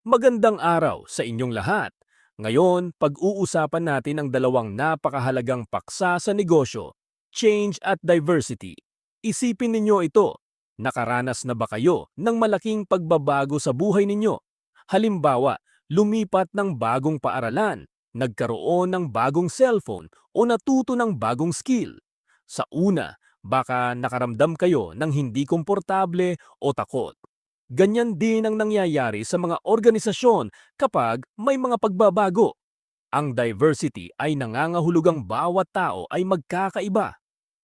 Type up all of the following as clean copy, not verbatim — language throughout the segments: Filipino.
Magandang araw sa inyong lahat. Ngayon, pag-uusapan natin ang dalawang napakahalagang paksa sa negosyo, change at diversity. Isipin ninyo ito. Nakaranas na ba kayo ng malaking pagbabago sa buhay ninyo? Halimbawa, lumipat ng bagong paaralan, nagkaroon ng bagong cellphone o natuto ng bagong skill. Sa una, baka nakaramdam kayo ng hindi komportable o takot. Ganyan din ang nangyayari sa mga organisasyon kapag may mga pagbabago. Ang diversity ay nangangahulugang bawat tao ay magkakaiba.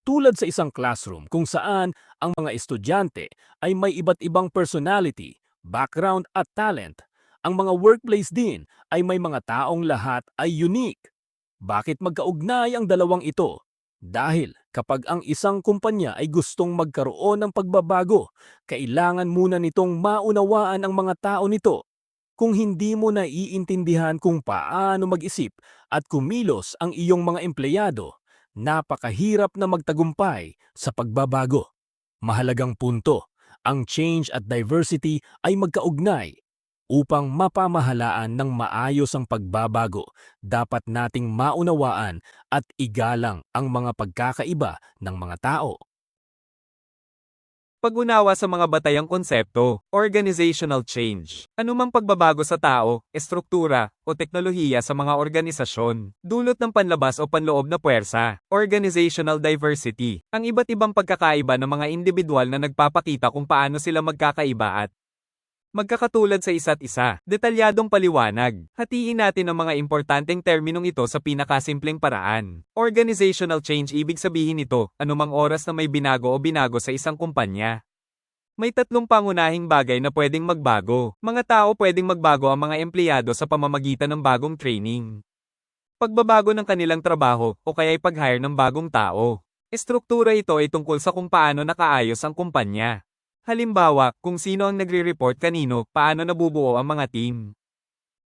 Tulad sa isang classroom kung saan ang mga estudyante ay may iba't ibang personality, background at talent. Ang mga workplace din ay may mga taong lahat ay unique. Bakit magkaugnay ang dalawang ito? Dahil kapag ang isang kumpanya ay gustong magkaroon ng pagbabago, kailangan muna nitong maunawaan ang mga tao nito. Kung hindi mo naiintindihan kung paano mag-isip at kumilos ang iyong mga empleyado, napakahirap na magtagumpay sa pagbabago. Mahalagang punto, ang change at diversity ay magkaugnay. Upang mapamahalaan ng maayos ang pagbabago, dapat nating maunawaan at igalang ang mga pagkakaiba ng mga tao. Pag-unawa sa mga batayang konsepto, organizational change, anumang pagbabago sa tao, estruktura, o teknolohiya sa mga organisasyon, dulot ng panlabas o panloob na puwersa, organizational diversity, ang iba't ibang pagkakaiba ng mga individual na nagpapakita kung paano sila magkakaiba at magkakatulad sa isa't isa. Detalyadong paliwanag. Hatiin natin ang mga importanteng terminong ito sa pinakasimpleng paraan. Organizational change, ibig sabihin nito, anumang oras na may binago o binago sa isang kumpanya. May tatlong pangunahing bagay na pwedeng magbago. Mga tao, pwedeng magbago ang mga empleyado sa pamamagitan ng bagong training, pagbabago ng kanilang trabaho, o kaya'y pag-hire ng bagong tao. Estruktura, ito ay tungkol sa kung paano nakaayos ang kumpanya. Halimbawa, kung sino ang nagre-report kanino, paano nabubuo ang mga team,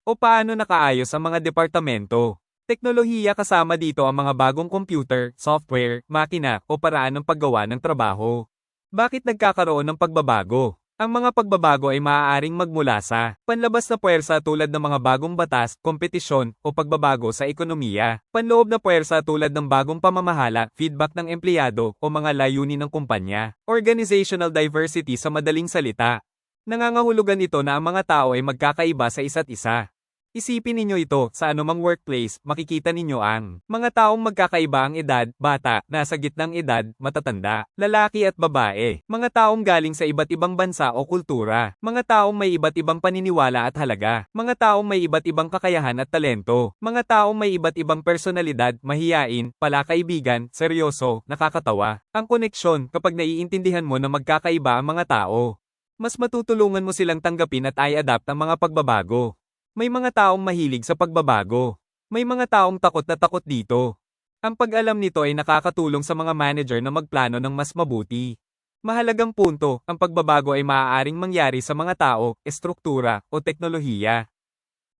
o paano nakaayos ang mga departamento. Teknolohiya, kasama dito ang mga bagong computer, software, makina, o paraan ng paggawa ng trabaho. Bakit nagkakaroon ng pagbabago? Ang mga pagbabago ay maaaring magmula sa panlabas na puwersa tulad ng mga bagong batas, kompetisyon, o pagbabago sa ekonomiya. Panloob na puwersa tulad ng bagong pamamahala, feedback ng empleyado, o mga layunin ng kumpanya. Organizational diversity, sa madaling salita, nangangahulugan ito na ang mga tao ay magkakaiba sa isa't isa. Isipin ninyo ito, sa anumang workplace, makikita ninyo ang mga taong magkakaiba ang edad, bata, nasa gitnang edad, matatanda, lalaki at babae, mga taong galing sa iba't ibang bansa o kultura, mga taong may iba't ibang paniniwala at halaga, mga taong may iba't ibang kakayahan at talento, mga taong may iba't ibang personalidad, mahiyain, palakaibigan, seryoso, nakakatawa. Ang koneksyon, kapag naiintindihan mo na magkakaiba ang mga tao, mas matutulungan mo silang tanggapin at i-adapt ang mga pagbabago. May mga taong mahilig sa pagbabago. May mga taong takot na takot dito. Ang pag-alam nito ay nakakatulong sa mga manager na magplano ng mas mabuti. Mahalagang punto, ang pagbabago ay maaaring mangyari sa mga tao, estruktura, o teknolohiya.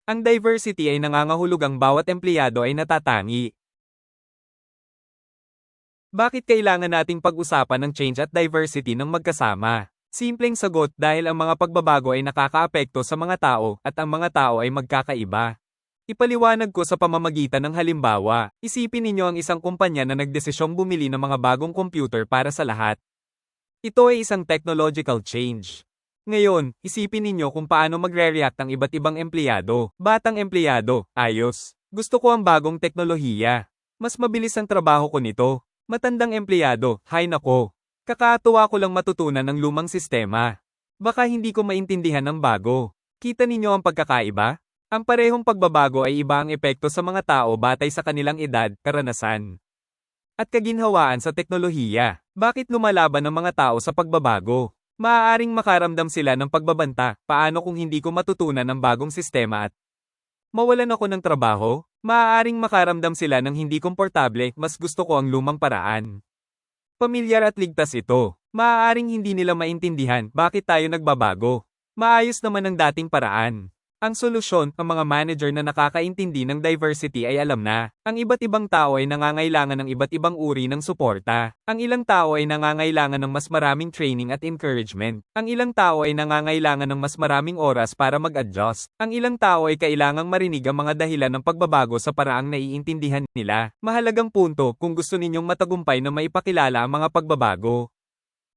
Ang diversity ay nangangahulugang bawat empleyado ay natatangi. Bakit kailangan nating pag-usapan ng change at diversity ng magkasama? Simpleng sagot, dahil ang mga pagbabago ay nakakaapekto sa mga tao, at ang mga tao ay magkakaiba. Ipaliwanag ko sa pamamagitan ng halimbawa. Isipin ninyo ang isang kumpanya na nagdesisyong bumili ng mga bagong computer para sa lahat. Ito ay isang technological change. Ngayon, isipin ninyo kung paano magre-react ang iba't ibang empleyado. Batang empleyado, ayos. Gusto ko ang bagong teknolohiya. Mas mabilis ang trabaho ko nito. Matandang empleyado, hay nako. Kakatuwa ko lang matutunan ng lumang sistema. Baka hindi ko maintindihan ang bago. Kita ninyo ang pagkakaiba? Ang parehong pagbabago ay iba ang epekto sa mga tao batay sa kanilang edad, karanasan, at kaginhawaan sa teknolohiya. Bakit lumalaban ang mga tao sa pagbabago? Maaaring makaramdam sila ng pagbabanta, paano kung hindi ko matutunan ang bagong sistema at mawalan ako ng trabaho? Maaaring makaramdam sila ng hindi komportable, mas gusto ko ang lumang paraan. Pamilyar at ligtas ito. Maaaring hindi nila maintindihan bakit tayo nagbabago. Maayos naman ang dating paraan. Ang solusyon, ang mga manager na nakakaintindi ng diversity ay alam na, ang iba't ibang tao ay nangangailangan ng iba't ibang uri ng suporta. Ang ilang tao ay nangangailangan ng mas maraming training at encouragement. Ang ilang tao ay nangangailangan ng mas maraming oras para mag-adjust. Ang ilang tao ay kailangang marinig ang mga dahilan ng pagbabago sa paraang naiintindihan nila. Mahalagang punto, kung gusto ninyong matagumpay na maipakilala ang mga pagbabago,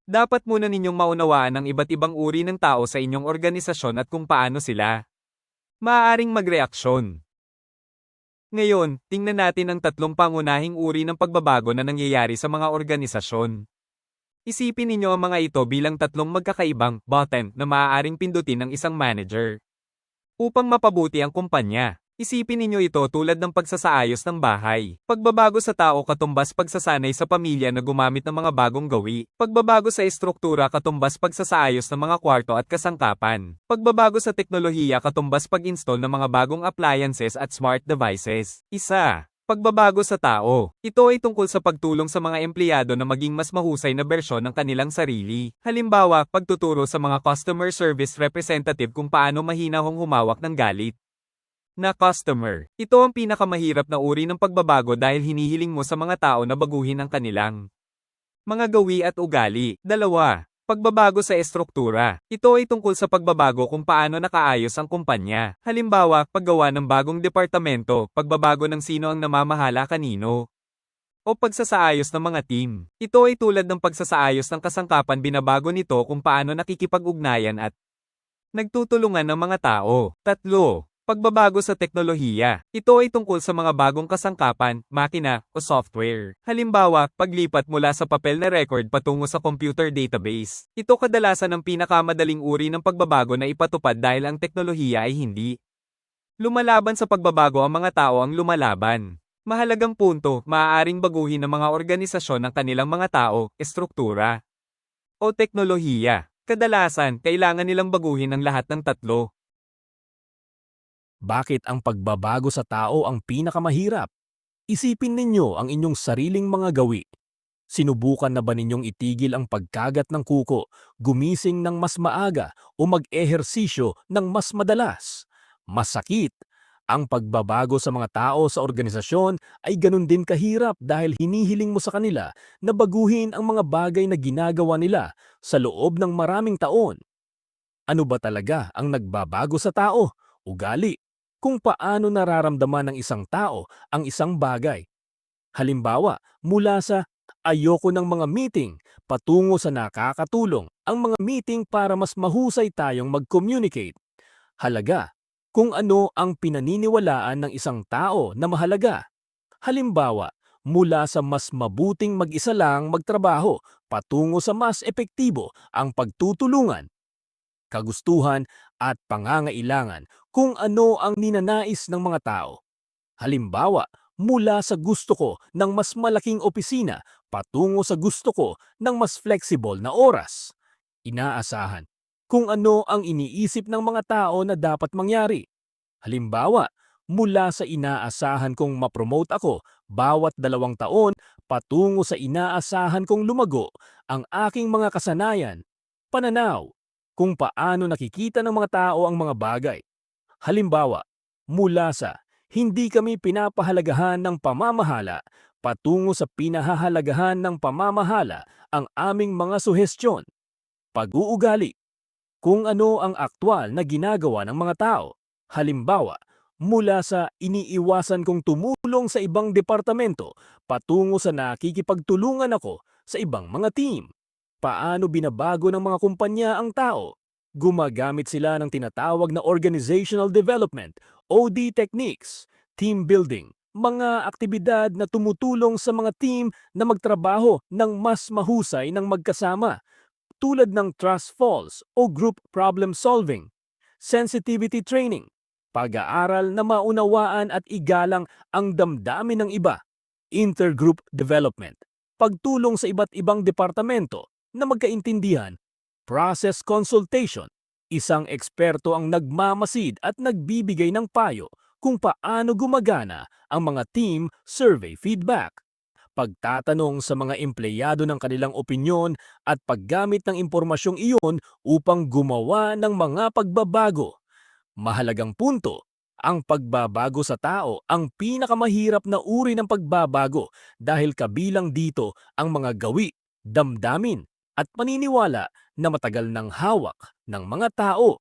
dapat muna ninyong maunawaan ang iba't ibang uri ng tao sa inyong organisasyon at kung paano sila maaaring magreaksyon. Ngayon, tingnan natin ang tatlong pangunahing uri ng pagbabago na nangyayari sa mga organisasyon. Isipin ninyo ang mga ito bilang tatlong magkakaibang button na maaaring pindutin ng isang manager upang mapabuti ang kumpanya. Isipin ninyo ito tulad ng pagsasaayos ng bahay. Pagbabago sa tao katumbas pagsasanay sa pamilya na gumamit ng mga bagong gawi. Pagbabago sa estruktura katumbas pagsasaayos ng mga kwarto at kasangkapan. Pagbabago sa teknolohiya katumbas pag-install ng mga bagong appliances at smart devices. Pagbabago sa tao. Ito ay tungkol sa pagtulong sa mga empleyado na maging mas mahusay na bersyon ng kanilang sarili. Halimbawa, pagtuturo sa mga customer service representative kung paano mahinahong humawak ng galit na customer. Ito ang pinakamahirap na uri ng pagbabago dahil hinihiling mo sa mga tao na baguhin ang kanilang mga gawi at ugali. Pagbabago sa estruktura. Ito ay tungkol sa pagbabago kung paano nakaayos ang kumpanya. Halimbawa, paggawa ng bagong departamento, pagbabago ng sino ang namamahala kanino, o pagsasaayos ng mga team. Ito ay tulad ng pagsasaayos ng kasangkapan, binabago nito kung paano nakikipag-ugnayan at nagtutulungan ng mga tao. Pagbabago sa teknolohiya. Ito ay tungkol sa mga bagong kasangkapan, makina, o software. Halimbawa, paglipat mula sa papel na record patungo sa computer database. Ito kadalasan ang pinakamadaling uri ng pagbabago na ipatupad dahil ang teknolohiya ay hindi lumalaban sa pagbabago, ang mga tao ang lumalaban. Mahalagang punto, maaaring baguhin ng mga organisasyon ang kanilang mga tao, estruktura, o teknolohiya. Kadalasan, kailangan nilang baguhin ang lahat ng tatlo. Bakit ang pagbabago sa tao ang pinakamahirap? Isipin ninyo ang inyong sariling mga gawi. Sinubukan na ba ninyong itigil ang pagkagat ng kuko, gumising ng mas maaga o mag-ehersisyo ng mas madalas? Masakit. Ang pagbabago sa mga tao sa organisasyon ay ganun din kahirap dahil hinihiling mo sa kanila na baguhin ang mga bagay na ginagawa nila sa loob ng maraming taon. Ano ba talaga ang nagbabago sa tao? Ugali. Kung paano nararamdaman ng isang tao ang isang bagay. Halimbawa, mula sa ayoko ng mga meeting patungo sa nakakatulong ang mga meeting para mas mahusay tayong mag-communicate. Halaga. Kung ano ang pinaniniwalaan ng isang tao na mahalaga. Halimbawa, mula sa mas mabuting mag-isa lang magtrabaho patungo sa mas epektibo ang pagtutulungan, kagustuhan at pangangailangan kung ano ang ninanais ng mga tao. Halimbawa, mula sa gusto ko ng mas malaking opisina patungo sa gusto ko ng mas flexible na oras. Inaasahan kung ano ang iniisip ng mga tao na dapat mangyari. Halimbawa, mula sa inaasahan kong mapromote ako bawat 2 taon patungo sa inaasahan kong lumago ang aking mga kasanayan, pananaw, kung paano nakikita ng mga tao ang mga bagay. Halimbawa, mula sa hindi kami pinapahalagahan ng pamamahala patungo sa pinahahalagahan ng pamamahala ang aming mga suhestyon. Pag-uugali, kung ano ang aktwal na ginagawa ng mga tao. Halimbawa, mula sa iniiwasan kong tumulong sa ibang departamento patungo sa nakikipagtulungan ako sa ibang mga team. Paano binabago ng mga kumpanya ang tao? Gumagamit sila ng tinatawag na organizational development, OD techniques, team building, mga aktibidad na tumutulong sa mga team na magtrabaho ng mas mahusay ng magkasama, tulad ng trust falls o group problem solving, sensitivity training, pag-aaral na maunawaan at igalang ang damdamin ng iba, intergroup development, pagtulong sa iba't ibang departamento na magkaintindihan, process consultation, isang eksperto ang nagmamasid at nagbibigay ng payo kung paano gumagana ang mga team survey feedback, pagtatanong sa mga empleyado ng kanilang opinyon at paggamit ng impormasyong iyon upang gumawa ng mga pagbabago. Mahalagang punto, ang pagbabago sa tao ang pinakamahirap na uri ng pagbabago dahil kabilang dito ang mga gawi, damdamin, at paniniwala na matagal ng hawak ng mga tao.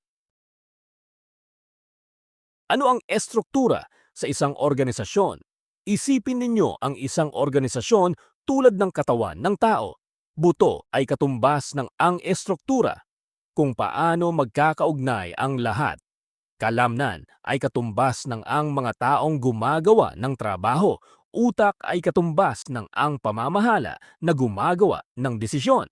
Ano ang estruktura sa isang organisasyon? Isipin ninyo ang isang organisasyon tulad ng katawan ng tao. Buto ay katumbas ng ang estruktura, kung paano magkakaugnay ang lahat. Kalamnan ay katumbas ng ang mga taong gumagawa ng trabaho. Utak ay katumbas ng ang pamamahala na gumagawa ng desisyon.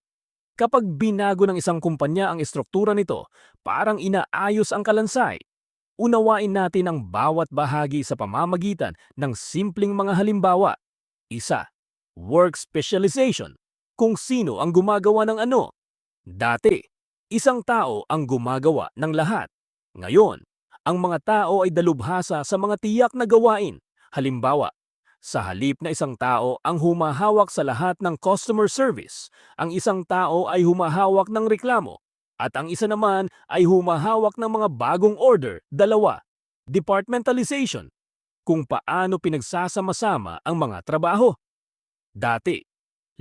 Kapag binago ng isang kumpanya ang estruktura nito, parang inaayos ang kalansay. Unawain natin ang bawat bahagi sa pamamagitan ng simpleng mga halimbawa. Isa, work specialization. Kung sino ang gumagawa ng ano. Dati, isang tao ang gumagawa ng lahat. Ngayon, ang mga tao ay dalubhasa sa mga tiyak na gawain. Halimbawa, sa halip na isang tao ang humahawak sa lahat ng customer service, ang isang tao ay humahawak ng reklamo, at ang isa naman ay humahawak ng mga bagong order. Dalawa, departmentalization. Kung paano pinagsasama-sama ang mga trabaho. Dati,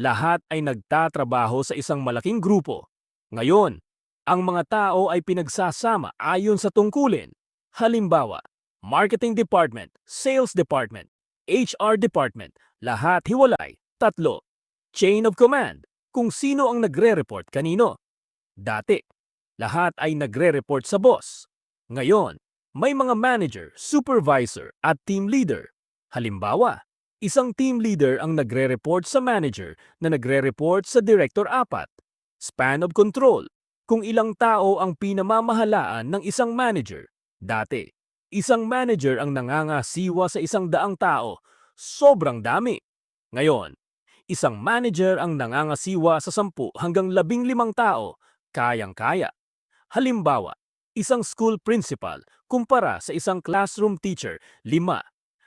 lahat ay nagtatrabaho sa isang malaking grupo. Ngayon, ang mga tao ay pinagsasama ayon sa tungkulin. Halimbawa, marketing department, sales department, HR department, lahat hiwalay. Tatlo, chain of command, kung sino ang nagre-report kanino. Dati, lahat ay nagre-report sa boss. Ngayon, may mga manager, supervisor at team leader. Halimbawa, isang team leader ang nagre-report sa manager na nagre-report sa director 4. Span of control, kung ilang tao ang pinamamahalaan ng isang manager. Dati, isang manager ang nangangasiwa sa 100 tao. Sobrang dami. Ngayon, isang manager ang nangangasiwa sa 10 hanggang 15 tao. Kayang-kaya. Halimbawa, isang school principal kumpara sa isang classroom teacher. 5.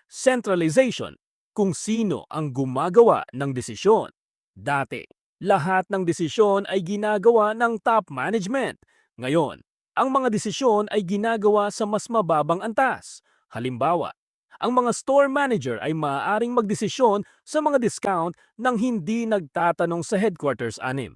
Centralization, kung sino ang gumagawa ng desisyon. Dati, lahat ng desisyon ay ginagawa ng top management. Ngayon, ang mga desisyon ay ginagawa sa mas mababang antas. Halimbawa, ang mga store manager ay maaaring magdesisyon sa mga discount nang hindi nagtatanong sa headquarters 6.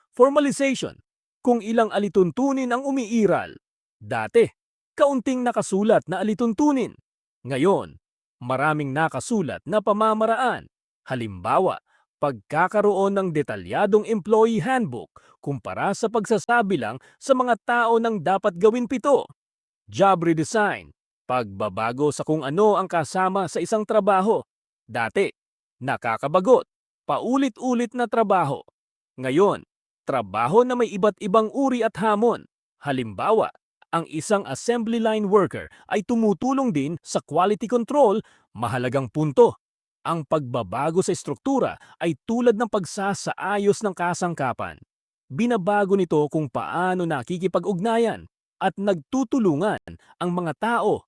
Formalization, kung ilang alituntunin ang umiiral. Dati, kaunting nakasulat na alituntunin. Ngayon, maraming nakasulat na pamamaraan. Halimbawa, pagkakaroon ng detalyadong employee handbook kumpara sa pagsasabi lang sa mga tao ng dapat gawin 7. Job redesign, pagbabago sa kung ano ang kasama sa isang trabaho. Dati, nakakabagot, paulit-ulit na trabaho. Ngayon, trabaho na may iba't ibang uri at hamon. Halimbawa, ang isang assembly line worker ay tumutulong din sa quality control. Mahalagang punto. Ang pagbabago sa estruktura ay tulad ng pagsasaayos ng kasangkapan. Binabago nito kung paano nakikipag-ugnayan at nagtutulungan ang mga tao.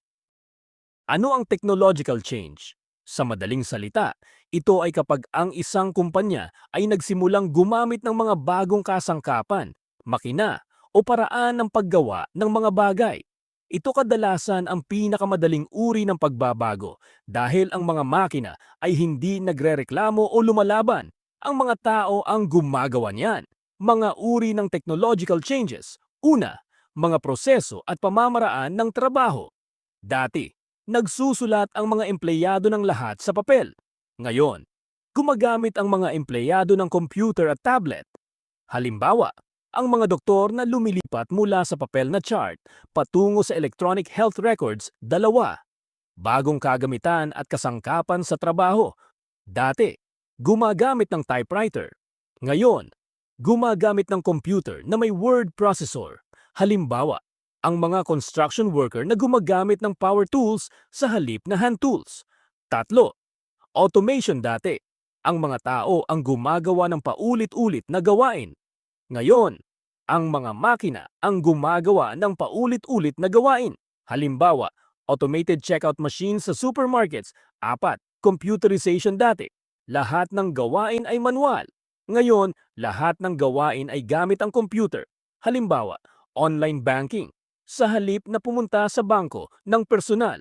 Ano ang technological change? Sa madaling salita, ito ay kapag ang isang kumpanya ay nagsimulang gumamit ng mga bagong kasangkapan, makina, o paraan ng paggawa ng mga bagay. Ito kadalasan ang pinakamadaling uri ng pagbabago dahil ang mga makina ay hindi nagrereklamo o lumalaban. Ang mga tao ang gumagawa niyan. Mga uri ng technological changes. Una, mga proseso at pamamaraan ng trabaho. Dati, nagsusulat ang mga empleyado ng lahat sa papel. Ngayon, gumagamit ang mga empleyado ng computer at tablet. Halimbawa, ang mga doktor na lumilipat mula sa papel na chart patungo sa electronic health records. 2. Bagong kagamitan at kasangkapan sa trabaho. Dati, gumagamit ng typewriter. Ngayon, gumagamit ng computer na may word processor. Halimbawa, ang mga construction worker na gumagamit ng power tools sa halip na hand tools. 3. Automation. Dati, ang mga tao ang gumagawa ng paulit-ulit na gawain. Ngayon, ang mga makina ang gumagawa ng paulit-ulit na gawain. Halimbawa, automated checkout machines sa supermarkets. 4. Computerization. Dati, lahat ng gawain ay manual. Ngayon, lahat ng gawain ay gamit ang computer. Halimbawa, online banking, sa halip na pumunta sa bangko ng personal.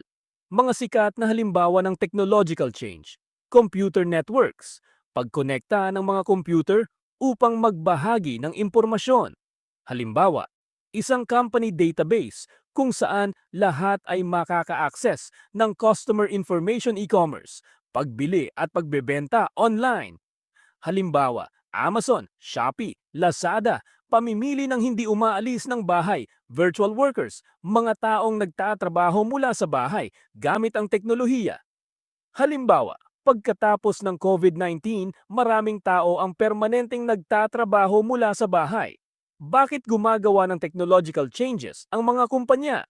Mga sikat na halimbawa ng technological change, computer networks, pagkonekta ng mga computer upang magbahagi ng impormasyon. Halimbawa, isang company database kung saan lahat ay makaka-access ng customer information e-commerce, pagbili at pagbebenta online. Halimbawa, Amazon, Shopee, Lazada, pamimili ng hindi umaalis ng bahay, virtual workers, mga taong nagtatrabaho mula sa bahay gamit ang teknolohiya. Halimbawa, pagkatapos ng COVID-19, maraming tao ang permanenteng nagtatrabaho mula sa bahay. Bakit gumagawa ng technological changes ang mga kumpanya?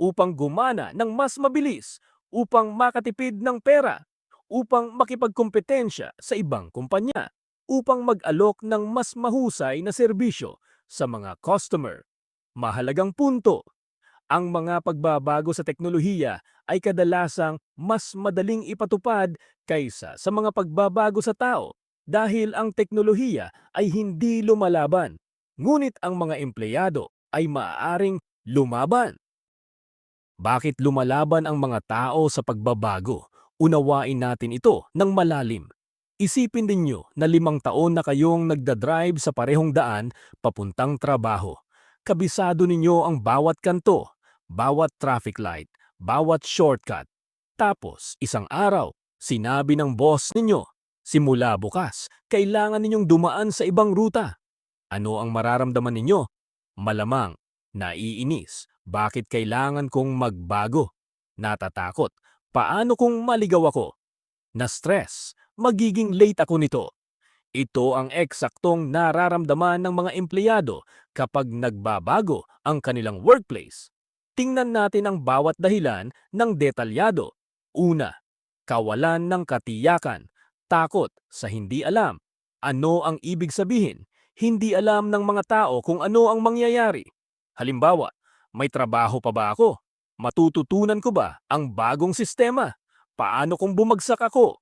Upang gumana ng mas mabilis, upang makatipid ng pera, upang makipagkompetensya sa ibang kumpanya, upang mag-alok ng mas mahusay na serbisyo sa mga customer. Mahalagang punto, ang mga pagbabago sa teknolohiya ay kadalasang mas madaling ipatupad kaysa sa mga pagbabago sa tao dahil ang teknolohiya ay hindi lumalaban, ngunit ang mga empleyado ay maaaring lumaban. Bakit lumalaban ang mga tao sa pagbabago? Unawain natin ito ng malalim. Isipin ninyo na 5 taon na kayong nagdadrive sa parehong daan papuntang trabaho. Kabisado ninyo ang bawat kanto, bawat traffic light, bawat shortcut. Tapos, isang araw, sinabi ng boss ninyo, simula bukas, kailangan ninyong dumaan sa ibang ruta. Ano ang mararamdaman ninyo? Malamang, naiinis. Bakit kailangan kong magbago? Natatakot. Paano kung maligaw ako? Na-stress. Magiging late ako nito. Ito ang eksaktong nararamdaman ng mga empleyado kapag nagbabago ang kanilang workplace. Tingnan natin ang bawat dahilan ng detalyado. Una, kawalan ng katiyakan, takot sa hindi alam. Ano ang ibig sabihin? Hindi alam ng mga tao kung ano ang mangyayari. Halimbawa, may trabaho pa ba ako? Matututunan ko ba ang bagong sistema? Paano kung bumagsak ako?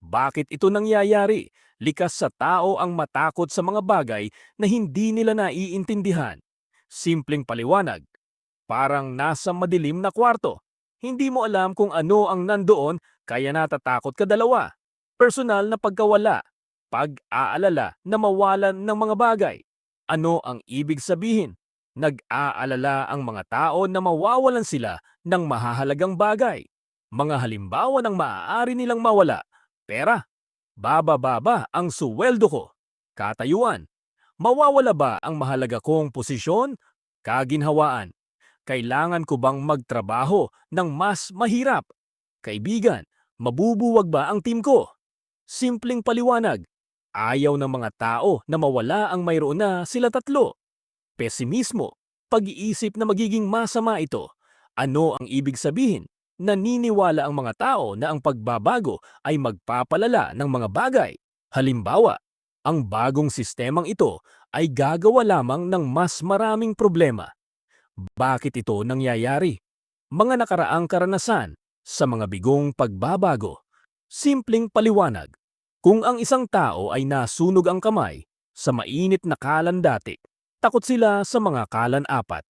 Bakit ito nangyayari? Likas sa tao ang matakot sa mga bagay na hindi nila naiintindihan. Simpleng paliwanag, parang nasa madilim na kwarto. Hindi mo alam kung ano ang nandoon kaya natatakot ka dalawa. Personal na pagkawala, pag-aalala na mawalan ng mga bagay. Ano ang ibig sabihin? Nag-aalala ang mga tao na mawawalan sila ng mahahalagang bagay. Mga halimbawa ng maaari nilang mawala, pera, bababa ba ang suweldo ko, katayuan, mawawala ba ang mahalaga kong posisyon, kaginhawaan, kailangan ko bang magtrabaho ng mas mahirap, kaibigan, mabubuwag ba ang team ko? Simpleng paliwanag, ayaw ng mga tao na mawala ang mayroon na sila tatlo. Pesimismo, pag-iisip na magiging masama ito. Ano ang ibig sabihin? Naniniwala ang mga tao na ang pagbabago ay magpapalala ng mga bagay. Halimbawa, ang bagong sistemang ito ay gagawa lamang ng mas maraming problema. Bakit ito nangyayari? Mga nakaraang karanasan sa mga bigong pagbabago. Simpleng paliwanag. Kung ang isang tao ay nasunog ang kamay sa mainit na kalan dati, takot sila sa mga kalan apat.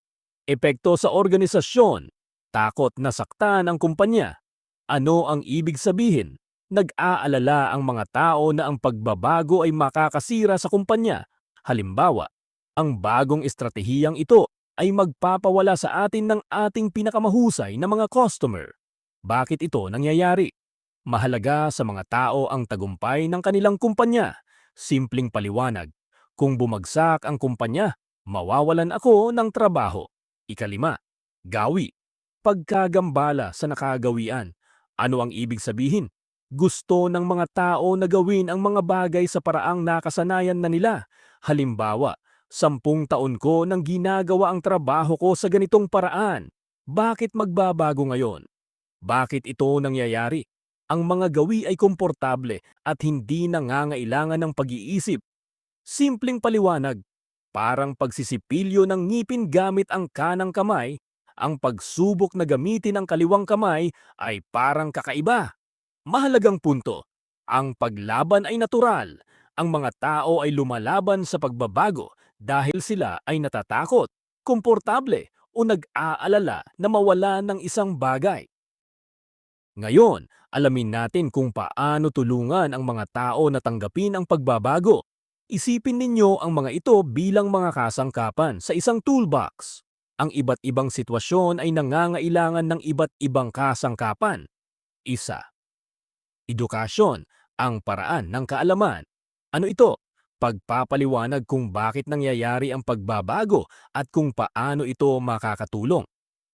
Epekto sa organisasyon, takot na saktan ang kumpanya. Ano ang ibig sabihin? Nag-aalala ang mga tao na ang pagbabago ay makakasira sa kumpanya. Halimbawa, ang bagong estratehiyang ito ay magpapawala sa atin ng ating pinakamahusay na mga customer. Bakit ito nangyayari? Mahalaga sa mga tao ang tagumpay ng kanilang kumpanya. Simpleng paliwanag. Kung bumagsak ang kumpanya, mawawalan ako ng trabaho. Ikalima, gawi. Pagkagambala sa nakagawian. Ano ang ibig sabihin? Gusto ng mga tao na gawin ang mga bagay sa paraang nakasanayan na nila. Halimbawa, 10 taon ko nang ginagawa ang trabaho ko sa ganitong paraan. Bakit magbabago ngayon? Bakit ito nangyayari? Ang mga gawi ay komportable at hindi nangangailangan ng pag-iisip. Simpleng paliwanag, parang pagsisipilyo ng ngipin gamit ang kanang kamay, ang pagsubok na gamitin ang kaliwang kamay ay parang kakaiba. Mahalagang punto, ang paglaban ay natural. Ang mga tao ay lumalaban sa pagbabago dahil sila ay natatakot, komportable o nag-aalala na mawala ng isang bagay. Ngayon, alamin natin kung paano tulungan ang mga tao na tanggapin ang pagbabago. Isipin ninyo ang mga ito bilang mga kasangkapan sa isang toolbox. Ang iba't ibang sitwasyon ay nangangailangan ng iba't ibang kasangkapan. Isa, edukasyon, ang paraan ng kaalaman. Ano ito? Pagpapaliwanag kung bakit nangyayari ang pagbabago at kung paano ito makakatulong.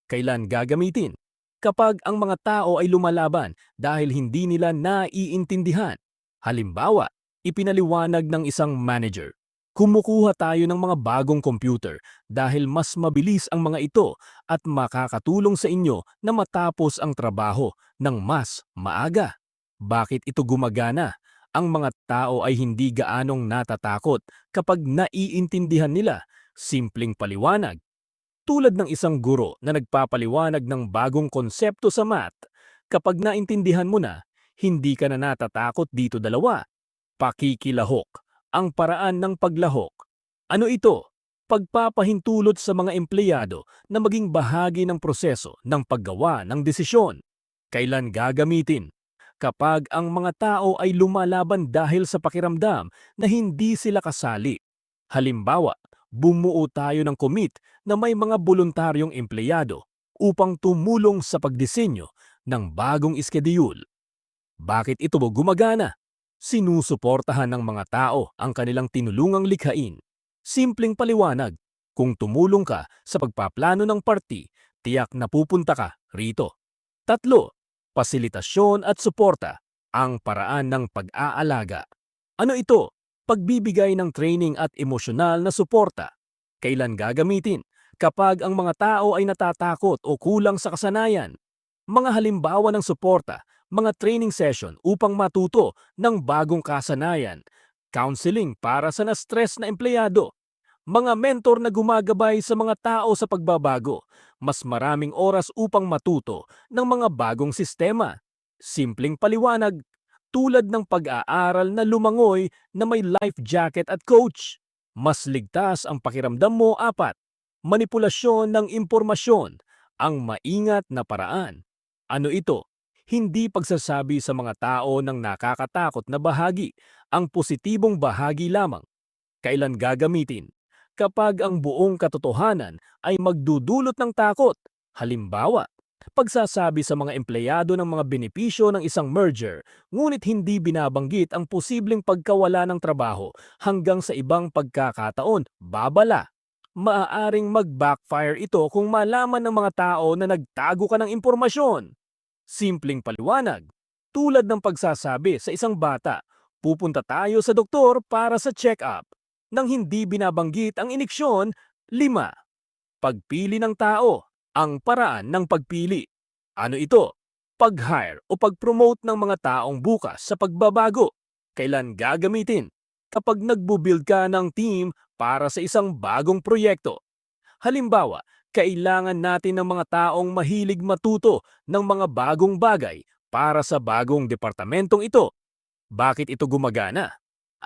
Kailan gagamitin? Kapag ang mga tao ay lumalaban dahil hindi nila naiintindihan. Halimbawa, ipinaliwanag ng isang manager. Kumukuha tayo ng mga bagong computer dahil mas mabilis ang mga ito at makakatulong sa inyo na matapos ang trabaho ng mas maaga. Bakit ito gumagana? Ang mga tao ay hindi gaanong natatakot kapag naiintindihan nila. Simpleng paliwanag. Tulad ng isang guro na nagpapaliwanag ng bagong konsepto sa math, kapag naintindihan mo na, hindi ka na natatakot dito dalawa. Pakikilahok, ang paraan ng paglahok. Ano ito? Pagpapahintulot sa mga empleyado na maging bahagi ng proseso ng paggawa ng desisyon. Kailan gagamitin? Kapag ang mga tao ay lumalaban dahil sa pakiramdam na hindi sila kasali. Halimbawa, bumuo tayo ng komit na may mga voluntaryong empleyado upang tumulong sa pagdisenyo ng bagong iskedyul. Bakit ito gumagana? Sinusuportahan ng mga tao ang kanilang tinulungang likhain. Simpleng paliwanag, kung tumulong ka sa pagpaplano ng party, tiyak na pupunta ka rito. Tatlo, fasilitasyon at suporta, ang paraan ng pag-aalaga. Ano ito? Pagbibigay ng training at emosyonal na suporta. Kailan gagamitin? Kapag ang mga tao ay natatakot o kulang sa kasanayan. Mga halimbawa ng suporta, mga training session upang matuto ng bagong kasanayan, counseling para sa na-stress na empleyado, mga mentor na gumagabay sa mga tao sa pagbabago, mas maraming oras upang matuto ng mga bagong sistema. Simpleng paliwanag, tulad ng pag-aaral na lumangoy na may life jacket at coach. Mas ligtas ang pakiramdam mo. Apat, manipulasyon ng impormasyon, ang maingat na paraan. Ano ito? Hindi pagsasabi sa mga tao ng nakakatakot na bahagi, ang positibong bahagi lamang. Kailan gagamitin? Kapag ang buong katotohanan ay magdudulot ng takot. Halimbawa, pagsasabi sa mga empleyado ng mga benepisyo ng isang merger, ngunit hindi binabanggit ang posibleng pagkawala ng trabaho hanggang sa ibang pagkakataon, babala. Maaaring mag-backfire ito kung malaman ng mga tao na nagtago ka ng impormasyon. Simpleng paliwanag, tulad ng pagsasabi sa isang bata, pupunta tayo sa doktor para sa check-up. Nang hindi binabanggit ang iniksyon. 5. Pagpili ng tao, ang paraan ng pagpili. Ano ito? Pag-hire o pag-promote ng mga taong bukas sa pagbabago. Kailan gagamitin? Kapag nagbubuild ka ng team para sa isang bagong proyekto. Halimbawa, kailangan natin ng mga taong mahilig matuto ng mga bagong bagay para sa bagong departamentong ito. Bakit ito gumagana?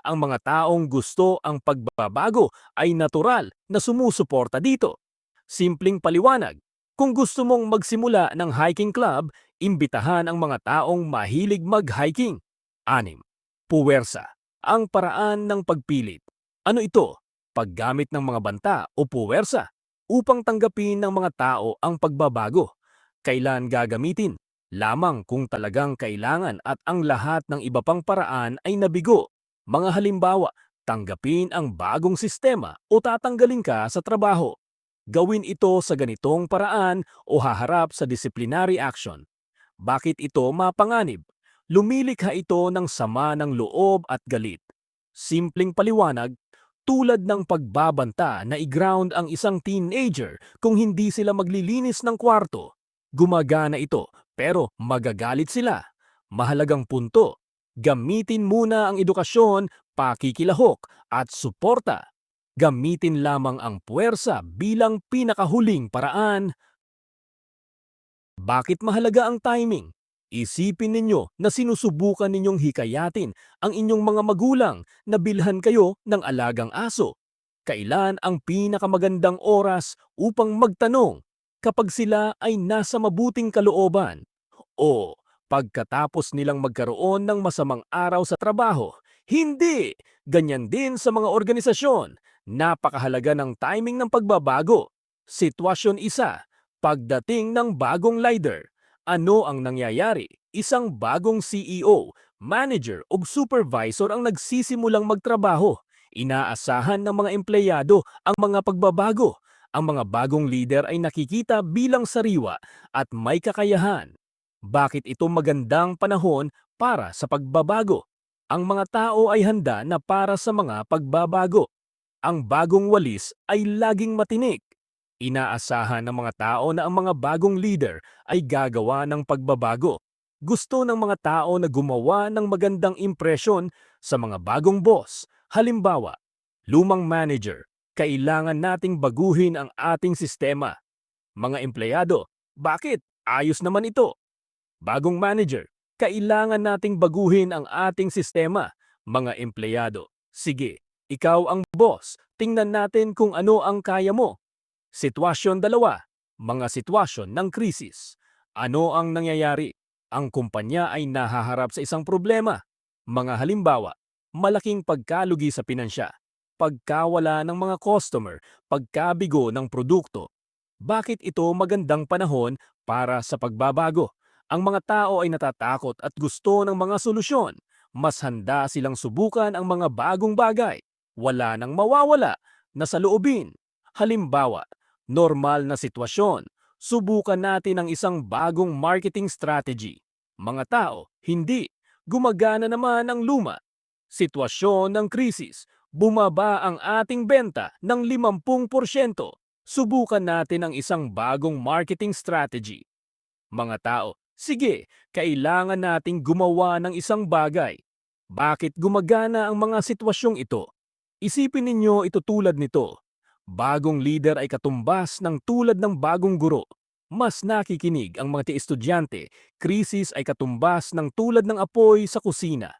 Ang mga taong gusto ang pagbabago ay natural na sumusuporta dito. Simpleng paliwanag, kung gusto mong magsimula ng hiking club, imbitahan ang mga taong mahilig mag-hiking. 6. Puwersa, ang paraan ng pagpilit. Ano ito? Paggamit ng mga banta o puwersa upang tanggapin ng mga tao ang pagbabago. Kailan gagamitin? Lamang kung talagang kailangan at ang lahat ng iba pang paraan ay nabigo. Mga halimbawa, tanggapin ang bagong sistema o tatanggalin ka sa trabaho. Gawin ito sa ganitong paraan o haharap sa disciplinary action. Bakit ito mapanganib? Lumilikha ito ng sama ng loob at galit. Simpleng paliwanag, tulad ng pagbabanta na i-ground ang isang teenager kung hindi sila maglilinis ng kwarto. Gumagana ito pero magagalit sila. Mahalagang punto, gamitin muna ang edukasyon, pakikilahok at suporta. Gamitin lamang ang puwersa bilang pinakahuling paraan. Bakit mahalaga ang timing? Isipin ninyo na sinusubukan ninyong hikayatin ang inyong mga magulang na bilhan kayo ng alagang aso. Kailan ang pinakamagandang oras upang magtanong kapag sila ay nasa mabuting kalooban o pagkatapos nilang magkaroon ng masamang araw sa trabaho? Hindi! Ganyan din sa mga organisasyon. Napakahalaga ng timing ng pagbabago. Sitwasyon isa, pagdating ng bagong leader. Ano ang nangyayari? Isang bagong CEO, manager o supervisor ang nagsisimulang magtrabaho. Inaasahan ng mga empleyado ang mga pagbabago. Ang mga bagong leader ay nakikita bilang sariwa at may kakayahan. Bakit ito magandang panahon para sa pagbabago? Ang mga tao ay handa na para sa mga pagbabago. Ang bagong walis ay laging matinik. Inaasahan ng mga tao na ang mga bagong leader ay gagawa ng pagbabago. Gusto ng mga tao na gumawa ng magandang impresyon sa mga bagong boss. Halimbawa, lumang manager, kailangan nating baguhin ang ating sistema. Mga empleyado, bakit? Ayos naman ito. Bagong manager, kailangan nating baguhin ang ating sistema. Mga empleyado, sige, ikaw ang boss. Tingnan natin kung ano ang kaya mo. Sitwasyon dalawa, mga sitwasyon ng krisis. Ano ang nangyayari? Ang kumpanya ay nahaharap sa isang problema. Mga halimbawa, malaking pagkalugi sa pinansya, pagkawala ng mga customer, pagkabigo ng produkto. Bakit ito magandang panahon para sa pagbabago? Ang mga tao ay natatakot at gusto ng mga solusyon. Mas handa silang subukan ang mga bagong bagay. Wala nang mawawala na saloobin. Halimbawa, normal na sitwasyon. Subukan natin ang isang bagong marketing strategy. Mga tao, hindi. Gumagana naman ang luma. Sitwasyon ng krisis. Bumaba ang ating benta ng 50%. Subukan natin ang isang bagong marketing strategy. Mga tao, sige, kailangan nating gumawa ng isang bagay. Bakit gumagana ang mga sitwasyong ito? Isipin ninyo ito tulad nito. Bagong leader ay katumbas ng tulad ng bagong guro. Mas nakikinig ang mga estudyante. Krisis ay katumbas ng tulad ng apoy sa kusina.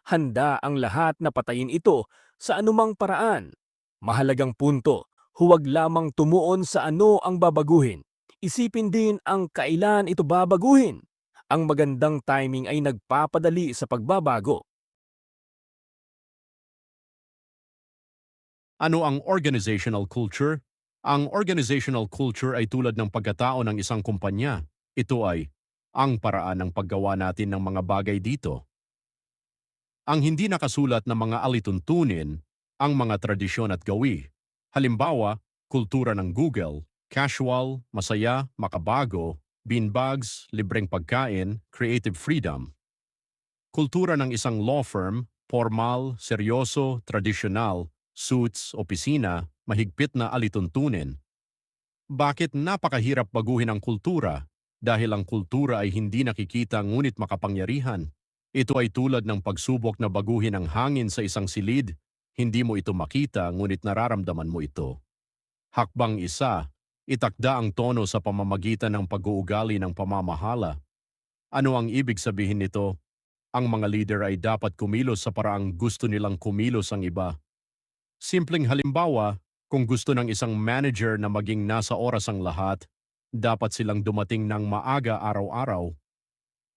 Handa ang lahat na patayin ito sa anumang paraan. Mahalagang punto, huwag lamang tumuon sa ano ang babaguhin. Isipin din ang kailan ito babaguhin. Ang magandang timing ay nagpapadali sa pagbabago. Ano ang organizational culture? Ang organizational culture ay tulad ng pagkatao ng isang kumpanya. Ito ay ang paraan ng paggawa natin ng mga bagay dito. Ang hindi nakasulat na mga alituntunin, ang mga tradisyon at gawi. Halimbawa, kultura ng Google, casual, masaya, makabago, beanbags, libreng pagkain, creative freedom. Kultura ng isang law firm, formal, seryoso, tradisyonal, suits, opisina, mahigpit na alituntunin. Bakit napakahirap baguhin ang kultura? Dahil ang kultura ay hindi nakikita ngunit makapangyarihan. Ito ay tulad ng pagsubok na baguhin ang hangin sa isang silid. Hindi mo ito makita ngunit nararamdaman mo ito. Hakbang isa, itakda ang tono sa pamamagitan ng pag-uugali ng pamamahala. Ano ang ibig sabihin nito? Ang mga leader ay dapat kumilos sa paraang gusto nilang kumilos ang iba. Simpleng halimbawa, kung gusto ng isang manager na maging nasa oras ang lahat, dapat silang dumating ng maaga araw-araw.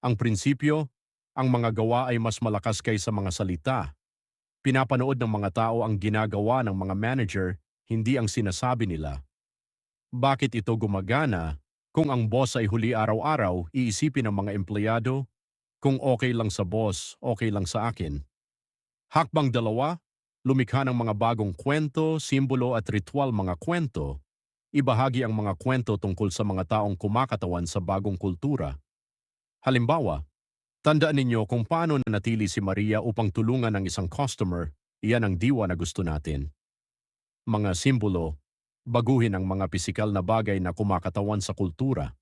Ang prinsipyo, ang mga gawa ay mas malakas kaysa mga salita. Pinapanood ng mga tao ang ginagawa ng mga manager, hindi ang sinasabi nila. Bakit ito gumagana? Kung ang boss ay huli araw-araw, iisipin ng mga empleyado, kung okay lang sa boss, okay lang sa akin. Hakbang dalawa, lumikha ng mga bagong kwento, simbolo at ritual mga kwento. Ibahagi ang mga kwento tungkol sa mga taong kumakatawan sa bagong kultura. Halimbawa, tandaan ninyo kung paano nanatili si Maria upang tulungan ang isang customer, iyan ang diwa na gusto natin. Mga simbolo, baguhin ang mga pisikal na bagay na kumakatawan sa kultura.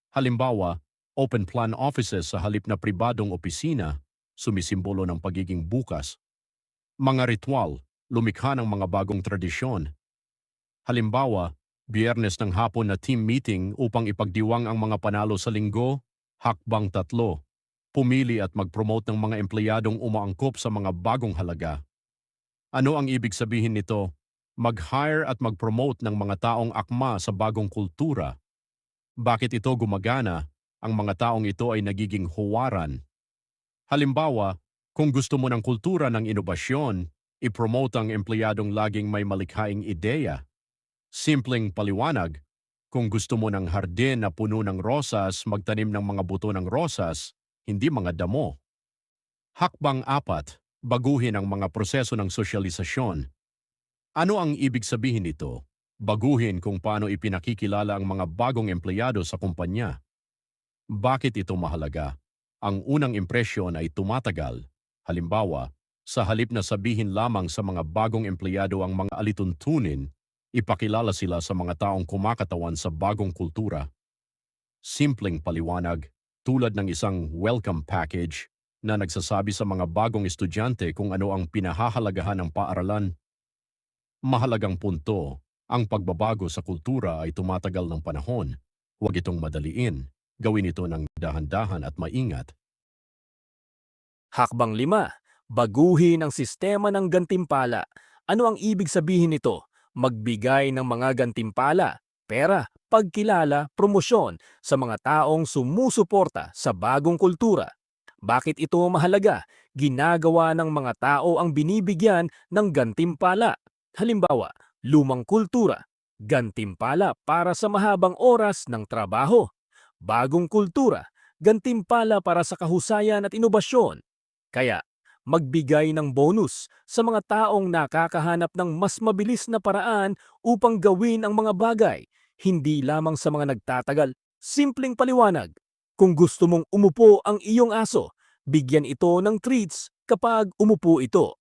Halimbawa, open plan offices sa halip na pribadong opisina, sumisimbolo ng pagiging bukas. Mga ritual, lumikha ng mga bagong tradisyon. Halimbawa, Biyernes ng hapon na team meeting upang ipagdiwang ang mga panalo sa linggo, hakbang 3. Pumili at mag-promote ng mga empleyadong umaangkop sa mga bagong halaga. Ano ang ibig sabihin nito? Mag-hire at mag-promote ng mga taong akma sa bagong kultura. Bakit ito gumagana? Ang mga taong ito ay nagiging huwaran. Halimbawa, kung gusto mo ng kultura ng inobasyon, i-promote ang empleyadong laging may malikhaing ideya. Simpleng paliwanag, kung gusto mo ng hardin na puno ng rosas, magtanim ng mga buto ng rosas, hindi mga damo. Hakbang 4, baguhin ang mga proseso ng sosyalisasyon. Ano ang ibig sabihin nito? Baguhin kung paano ipinakikilala ang mga bagong empleyado sa kumpanya. Bakit ito mahalaga? Ang unang impresyon ay tumatagal. Halimbawa, sa halip na sabihin lamang sa mga bagong empleyado ang mga alituntunin, ipakilala sila sa mga taong kumakatawan sa bagong kultura. Simpleng paliwanag, tulad ng isang welcome package na nagsasabi sa mga bagong estudyante kung ano ang pinahahalagahan ng paaralan. Mahalagang punto, ang pagbabago sa kultura ay tumatagal ng panahon. Huwag itong madaliin. Gawin ito ng dahan-dahan at maingat. Hakbang 5. Baguhin ang sistema ng gantimpala. Ano ang ibig sabihin nito? Magbigay ng mga gantimpala, pera, pagkilala, promosyon sa mga taong sumusuporta sa bagong kultura. Bakit ito mahalaga? Ginagawa ng mga tao ang binibigyan ng gantimpala. Halimbawa, lumang kultura, gantimpala para sa mahabang oras ng trabaho. Bagong kultura, gantimpala para sa kahusayan at inobasyon. Kaya, magbigay ng bonus sa mga taong nakakahanap ng mas mabilis na paraan upang gawin ang mga bagay, hindi lamang sa mga nagtatagal. Simpleng paliwanag. Kung gusto mong umupo ang iyong aso, bigyan ito ng treats kapag umupo ito.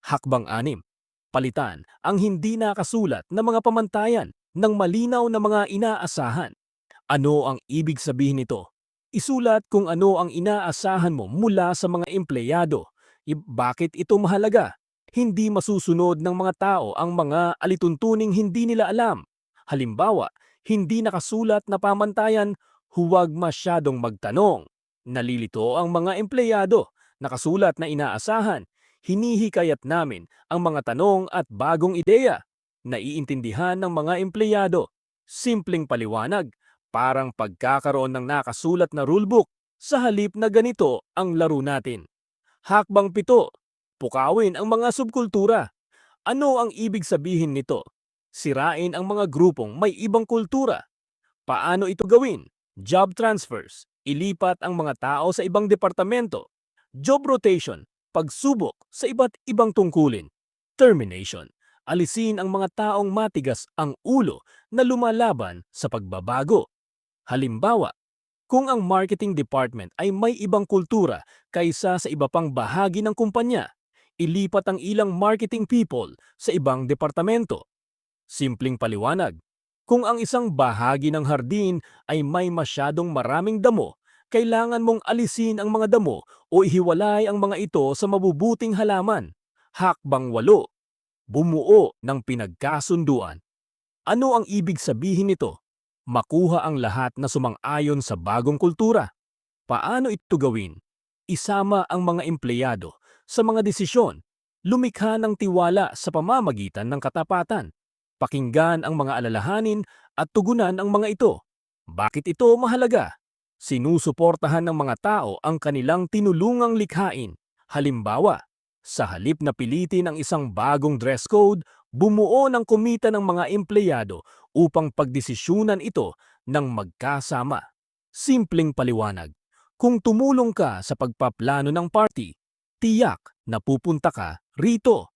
Hakbang 6. Palitan ang hindi nakasulat na mga pamantayan ng malinaw na mga inaasahan. Ano ang ibig sabihin nito? Isulat kung ano ang inaasahan mo mula sa mga empleyado. Bakit ito mahalaga? Hindi masusunod ng mga tao ang mga alituntuning hindi nila alam. Halimbawa, hindi nakasulat na pamantayan, huwag masyadong magtanong. Nalilito ang mga empleyado. Nakasulat na inaasahan. Hinihikayat namin ang mga tanong at bagong ideya. Naiintindihan ng mga empleyado. Simpleng paliwanag. Parang pagkakaroon ng nakasulat na rulebook sa halip na ganito ang laro natin. Hakbang 7. Pukawin ang mga subkultura. Ano ang ibig sabihin nito? Sirain ang mga grupong may ibang kultura. Paano ito gawin? Job transfers. Ilipat ang mga tao sa ibang departamento. Job rotation. Pagsubok sa iba't ibang tungkulin. Termination. Alisin ang mga taong matigas ang ulo na lumalaban sa pagbabago. Halimbawa, kung ang marketing department ay may ibang kultura kaysa sa iba pang bahagi ng kumpanya, ilipat ang ilang marketing people sa ibang departamento. Simpleng paliwanag. Kung ang isang bahagi ng hardin ay may masyadong maraming damo, kailangan mong alisin ang mga damo o ihiwalay ang mga ito sa mabubuting halaman. Hakbang 8. Bumuo ng pinagkasunduan. Ano ang ibig sabihin nito? Makuha ang lahat na sumang-ayon sa bagong kultura. Paano ito gawin? Isama ang mga empleyado sa mga desisyon. Lumikha ng tiwala sa pamamagitan ng katapatan. Pakinggan ang mga alalahanin at tugunan ang mga ito. Bakit ito mahalaga? Sinusuportahan ng mga tao ang kanilang tinulungang likhain. Halimbawa, sa halip na pilitin ang isang bagong dress code, bumuo ng komite ng mga empleyado upang pagdesisyunan ito ng magkasama. Simpleng paliwanag. Kung tumulong ka sa pagpaplano ng party, tiyak na pupunta ka rito.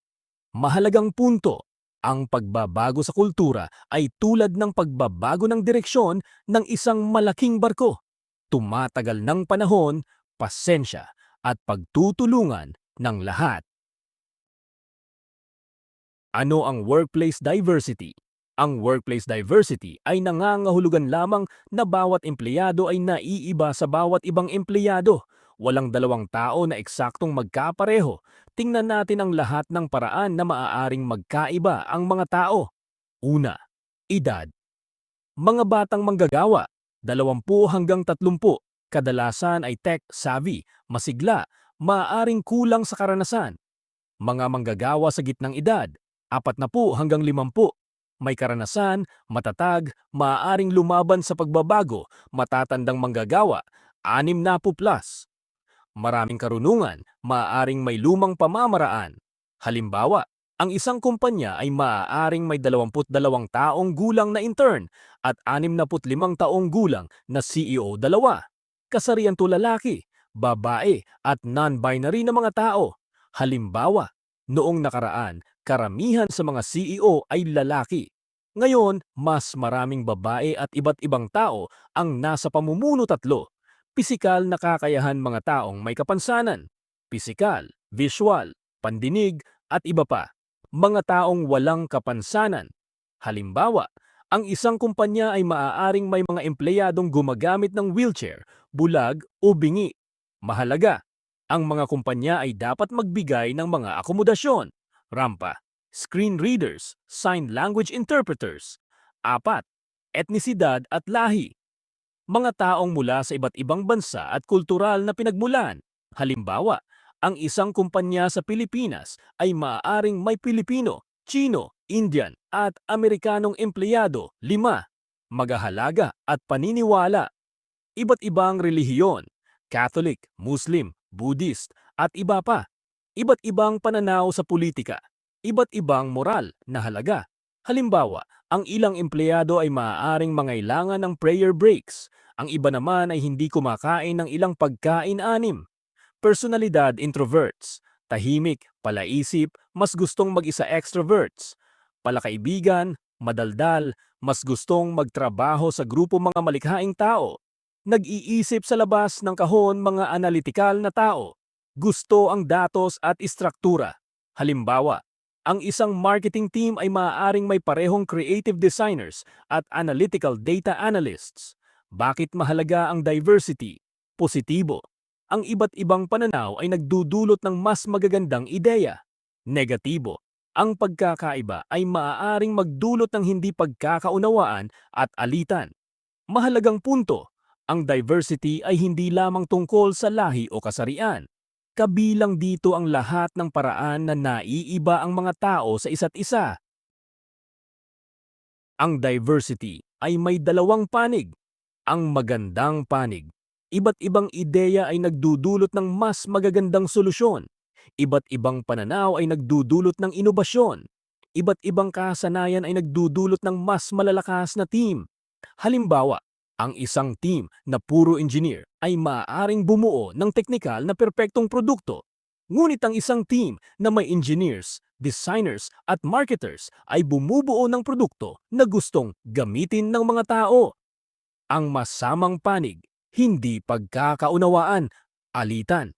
Mahalagang punto, ang pagbabago sa kultura ay tulad ng pagbabago ng direksyon ng isang malaking barko. Tumatagal ng panahon, pasensya at pagtutulungan ng lahat. Ano ang workplace diversity? Ang workplace diversity ay nangangahulugan lamang na bawat empleyado ay naiiba sa bawat ibang empleyado. Walang dalawang tao na eksaktong magkapareho. Tingnan natin ang lahat ng paraan na maaaring magkaiba ang mga tao. Una, edad. Mga batang manggagawa, 20 hanggang 30, kadalasan ay tech-savvy, masigla, maaaring kulang sa karanasan. Mga manggagawa sa gitnang edad, 40 hanggang 50. May karanasan, matatag, maaaring lumaban sa pagbabago, matatandang manggagawa, 60 plus. Maraming karunungan, maaaring may lumang pamamaraan. Halimbawa, ang isang kumpanya ay maaaring may 22 taong gulang na intern at 65 taong gulang na CEO dalawa. Kasarian to lalaki, babae at non-binary na mga tao. Halimbawa, noong nakaraan, karamihan sa mga CEO ay lalaki. Ngayon, mas maraming babae at iba't ibang tao ang nasa pamumuno. 3. Pisikal na kakayahan mga taong may kapansanan. Pisikal, visual, pandinig at iba pa. Mga taong walang kapansanan. Halimbawa, ang isang kumpanya ay maaaring may mga empleyadong gumagamit ng wheelchair, bulag o bingi. Mahalaga, ang mga kumpanya ay dapat magbigay ng mga akomodasyon, rampa, screen readers, sign language interpreters. 4. Etnisidad at lahi. Mga taong mula sa iba't ibang bansa at kultural na pinagmulan. Halimbawa, ang isang kumpanya sa Pilipinas ay maaaring may Pilipino, Chino, Indian at Amerikanong empleyado. 5. Magahalaga at paniniwala. Iba't ibang relihiyon, Catholic, Muslim, Buddhist at iba pa. Iba't ibang pananaw sa politika. Iba't ibang moral na halaga. Halimbawa, ang ilang empleyado ay maaaring mangailangan ng prayer breaks. Ang iba naman ay hindi kumakain ng ilang pagkain-anim. Personalidad introverts. Tahimik, palaisip, mas gustong mag-isa extroverts. Palakaibigan, madaldal, mas gustong magtrabaho sa grupo mga malikhaing tao. Nag-iisip sa labas ng kahon mga analitikal na tao. Gusto ang datos at istruktura. Halimbawa, ang isang marketing team ay maaaring may parehong creative designers at analytical data analysts. Bakit mahalaga ang diversity? Positibo. Ang iba't ibang pananaw ay nagdudulot ng mas magagandang ideya. Negatibo. Ang pagkakaiba ay maaaring magdulot ng hindi pagkakaunawaan at alitan. Mahalagang punto, ang diversity ay hindi lamang tungkol sa lahi o kasarian. Kabilang dito ang lahat ng paraan na naiiba ang mga tao sa isa't isa. Ang diversity ay may dalawang panig. Ang magandang panig. Iba't ibang ideya ay nagdudulot ng mas magagandang solusyon. Iba't ibang pananaw ay nagdudulot ng inobasyon. Iba't ibang kasanayan ay nagdudulot ng mas malalakas na team. Halimbawa, ang isang team na puro engineer ay maaaring bumuo ng teknikal na perpektong produkto. Ngunit ang isang team na may engineers, designers at marketers ay bumubuo ng produkto na gustong gamitin ng mga tao. Ang masamang panig, hindi pagkakaunawaan, alitan.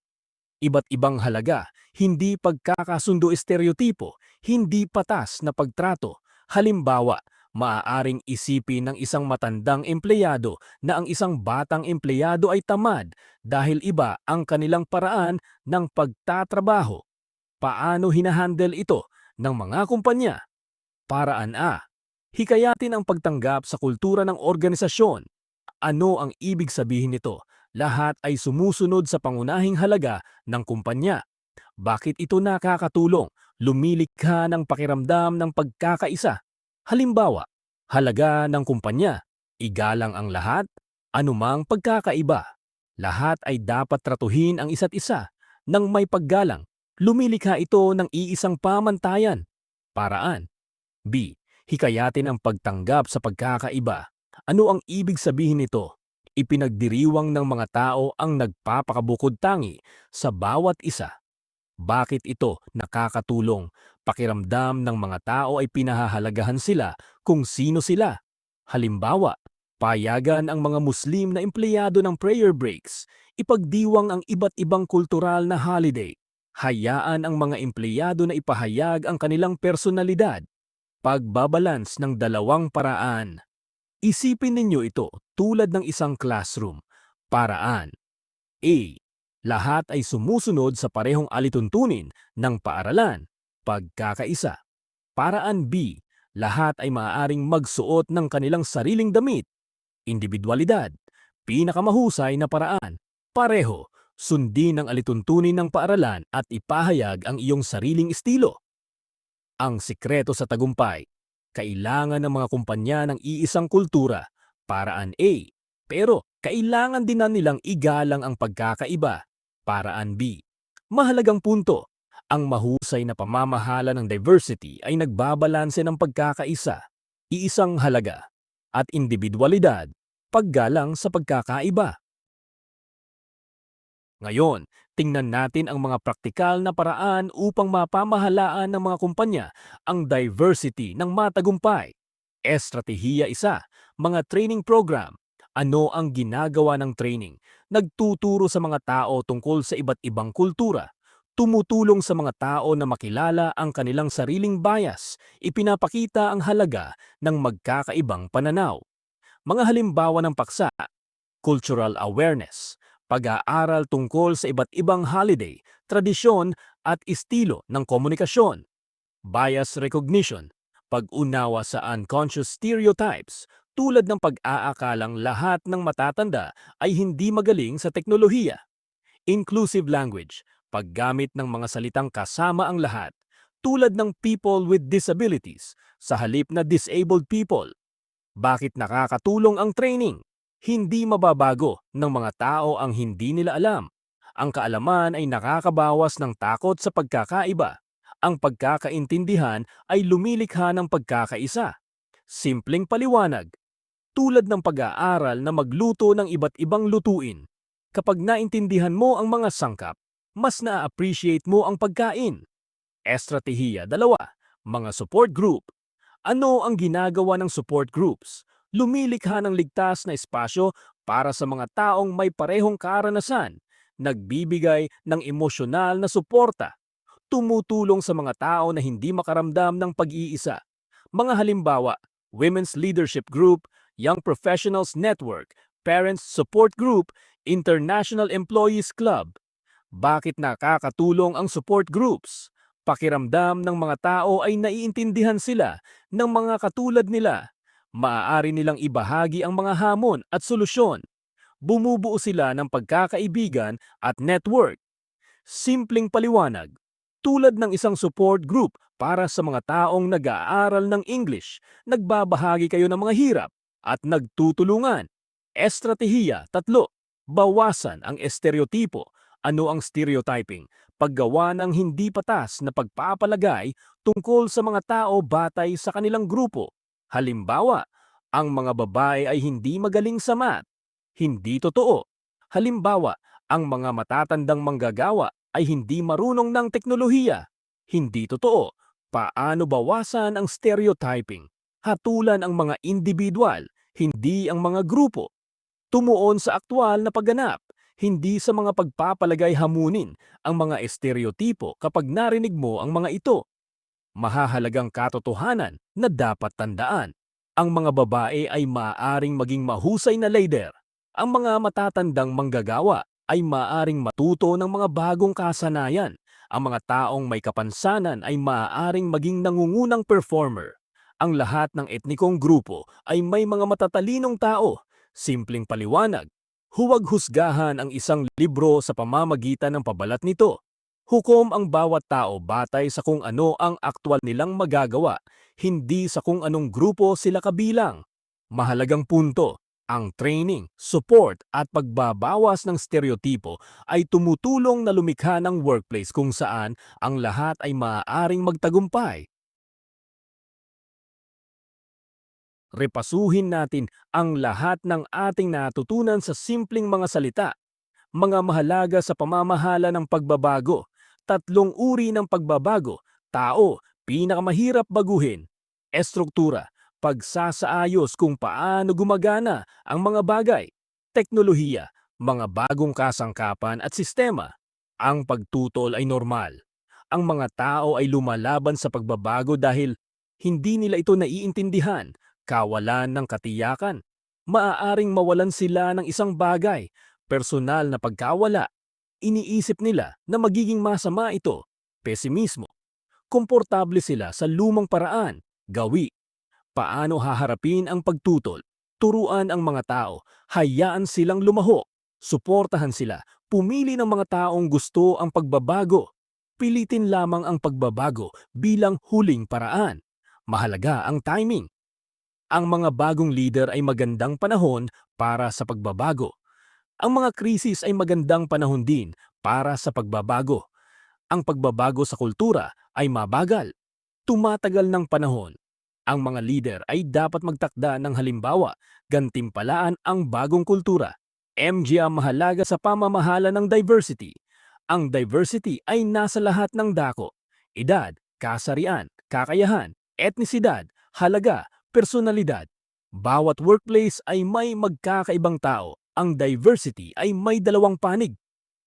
Iba't ibang halaga, hindi pagkakasundo estereotipo, hindi patas na pagtrato. Halimbawa, maaaring isipin ng isang matandang empleyado na ang isang batang empleyado ay tamad dahil iba ang kanilang paraan ng pagtatrabaho. Paano hinahandle ito ng mga kumpanya? Paraan A. Hikayatin ang pagtanggap sa kultura ng organisasyon. Ano ang ibig sabihin nito? Lahat ay sumusunod sa pangunahing halaga ng kumpanya. Bakit ito nakakatulong? Lumilikha ng pakiramdam ng pagkakaisa. Halimbawa, halaga ng kumpanya, igalang ang lahat, anumang pagkakaiba. Lahat ay dapat tratuhin ang isa't isa ng may paggalang. Lumilikha ito ng iisang pamantayan. Paraan. B. Hikayatin ang pagtanggap sa pagkakaiba. Ano ang ibig sabihin nito? Ipinagdiriwang ng mga tao ang nagpapakabukod tangi sa bawat isa. Bakit ito nakakatulong? Pakiramdam ng mga tao ay pinahahalagahan sila kung sino sila. Halimbawa, payagan ang mga Muslim na empleyado ng prayer breaks. Ipagdiwang ang iba't ibang kultural na holiday. Hayaan ang mga empleyado na ipahayag ang kanilang personalidad. Pagbabalans ng dalawang paraan. Isipin ninyo ito tulad ng isang classroom. Paraan. A. Lahat ay sumusunod sa parehong alituntunin ng paaralan. Pagkakaisa. Paraan B. Lahat ay maaaring magsuot ng kanilang sariling damit. Individualidad. Pinakamahusay na paraan. Pareho. Sundin ang alituntunin ng paaralan at ipahayag ang iyong sariling estilo. Ang sikreto sa tagumpay, kailangan ng mga kumpanya ng iisang kultura, paraan A. Pero kailangan din na nilang igalang ang pagkakaiba, paraan B. Mahalagang punto, ang mahusay na pamamahala ng diversity ay nagbabalanse ng pagkakaisa, iisang halaga, at individualidad, paggalang sa pagkakaiba. Ngayon, tingnan natin ang mga praktikal na paraan upang mapamahalaan ng mga kumpanya ang diversity ng matagumpay. Estratehiya isa, mga training program. Ano ang ginagawa ng training? Nagtuturo sa mga tao tungkol sa iba't ibang kultura. Tumutulong sa mga tao na makilala ang kanilang sariling bias. Ipinapakita ang halaga ng magkakaibang pananaw. Mga halimbawa ng paksa, cultural awareness, pag-aaral tungkol sa iba't ibang holiday, tradisyon at estilo ng komunikasyon. Bias recognition, pag-unawa sa unconscious stereotypes tulad ng pag-aakalang lahat ng matatanda ay hindi magaling sa teknolohiya. Inclusive language, paggamit ng mga salitang kasama ang lahat, tulad ng people with disabilities sa halip na disabled people. Bakit nakakatulong ang training? Hindi mababago ng mga tao ang hindi nila alam. Ang kaalaman ay nakakabawas ng takot sa pagkakaiba. Ang pagkakaintindihan ay lumilikha ng pagkakaisa. Simpleng paliwanag, tulad ng pag-aaral na magluto ng iba't ibang lutuin. Kapag naintindihan mo ang mga sangkap, mas na-appreciate mo ang pagkain. Estratehiya dalawa, mga support group. Ano ang ginagawa ng support groups? Lumilikha ng ligtas na espasyo para sa mga taong may parehong karanasan, nagbibigay ng emosyonal na suporta, tumutulong sa mga tao na hindi makaramdam ng pag-iisa. Mga halimbawa, Women's Leadership Group, Young Professionals Network, Parents Support Group, International Employees Club. Bakit nakakatulong ang support groups? Pakiramdam ng mga tao ay naiintindihan sila ng mga katulad nila. Maaari nilang ibahagi ang mga hamon at solusyon. Bumubuo sila ng pagkakaibigan at network. Simpleng paliwanag, tulad ng isang support group para sa mga taong nag-aaral ng English, nagbabahagi kayo ng mga hirap at nagtutulungan. Estratehiya tatlo, bawasan ang estereotipo. Ano ang stereotyping? Paggawa ng hindi patas na pagpapalagay tungkol sa mga tao batay sa kanilang grupo. Halimbawa, ang mga babae ay hindi magaling sa math. Hindi totoo. Halimbawa, ang mga matatandang manggagawa ay hindi marunong ng teknolohiya. Hindi totoo. Paano bawasan ang stereotyping? Hatulan ang mga individual, hindi ang mga grupo. Tumuon sa aktwal na pagganap, hindi sa mga pagpapalagay hamunin ang mga estereotipo kapag narinig mo ang mga ito. Mahahalagang katotohanan na dapat tandaan. Ang mga babae ay maaaring maging mahusay na leader. Ang mga matatandang manggagawa ay maaaring matuto ng mga bagong kasanayan. Ang mga taong may kapansanan ay maaaring maging nangungunang performer. Ang lahat ng etnikong grupo ay may mga matatalinong tao. Simpleng paliwanag, huwag husgahan ang isang libro sa pamamagitan ng pabalat nito. Hukom ang bawat tao batay sa kung ano ang aktwal nilang magagawa, hindi sa kung anong grupo sila kabilang. Mahalagang punto, ang training, support at pagbabawas ng stereotipo ay tumutulong na lumikha ng workplace kung saan ang lahat ay maaaring magtagumpay. Repasuhin natin ang lahat ng ating natutunan sa simpleng mga salita. Mga mahalaga sa pamamahala ng pagbabago. Tatlong uri ng pagbabago. Tao, pinakamahirap baguhin. Estruktura, pagsasaayos kung paano gumagana ang mga bagay. Teknolohiya, mga bagong kasangkapan at sistema. Ang pagtutol ay normal. Ang mga tao ay lumalaban sa pagbabago dahil hindi nila ito naiintindihan, kawalan ng katiyakan. Maaaring mawalan sila ng isang bagay, personal na pagkawala. Iniisip nila na magiging masama ito, pesimismo. Komportable sila sa lumang paraan, gawi. Paano haharapin ang pagtutol? Turuan ang mga tao, hayaan silang lumahok, suportahan sila, pumili ng mga taong gusto ang pagbabago. pilitin lamang ang pagbabago bilang huling paraan. Mahalaga ang timing. Ang mga bagong leader ay magandang panahon para sa pagbabago. Ang mga krisis ay magandang panahon din para sa pagbabago. Ang pagbabago sa kultura ay mabagal, tumatagal ng panahon. Ang mga leader ay dapat magtakda ng halimbawa, gantimpalaan ang bagong kultura. MG ang mahalaga sa pamamahala ng diversity. Ang diversity ay nasa lahat ng dako. Edad, kasarian, kakayahan, etnisidad, halaga, personalidad. Bawat workplace ay may magkakaibang tao. Ang diversity ay may dalawang panig.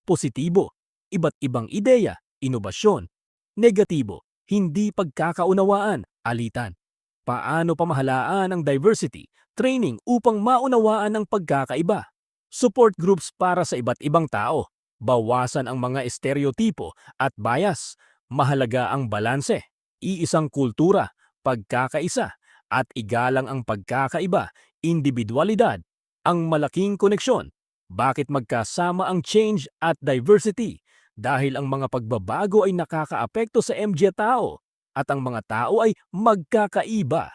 Positibo, iba't ibang ideya, inobasyon. Negatibo, hindi pagkakaunawaan, alitan. Paano pamahalaan ang diversity? Training upang maunawaan ang pagkakaiba. Support groups para sa iba't ibang tao. Bawasan ang mga estereotipo at bias. Mahalaga ang balanse. Iisang kultura, pagkakaisa, at igalang ang pagkakaiba, individualidad. Ang malaking koneksyon. Bakit magkasama ang change at diversity? Dahil ang mga pagbabago ay nakakaapekto sa MG tao at ang mga tao ay magkakaiba.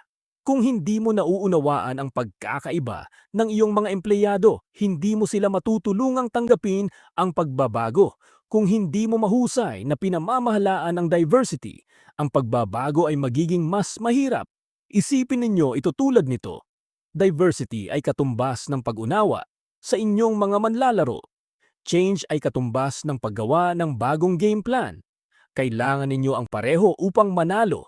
Kung hindi mo nauunawaan ang pagkakaiba ng iyong mga empleyado, hindi mo sila matutulungang tanggapin ang pagbabago. Kung hindi mo mahusay na pinamamahalaan ang diversity, ang pagbabago ay magiging mas mahirap. Isipin ninyo ito tulad nito. Diversity ay katumbas ng pag-unawa sa inyong mga manlalaro. Change ay katumbas ng paggawa ng bagong game plan. Kailangan ninyo ang pareho upang manalo.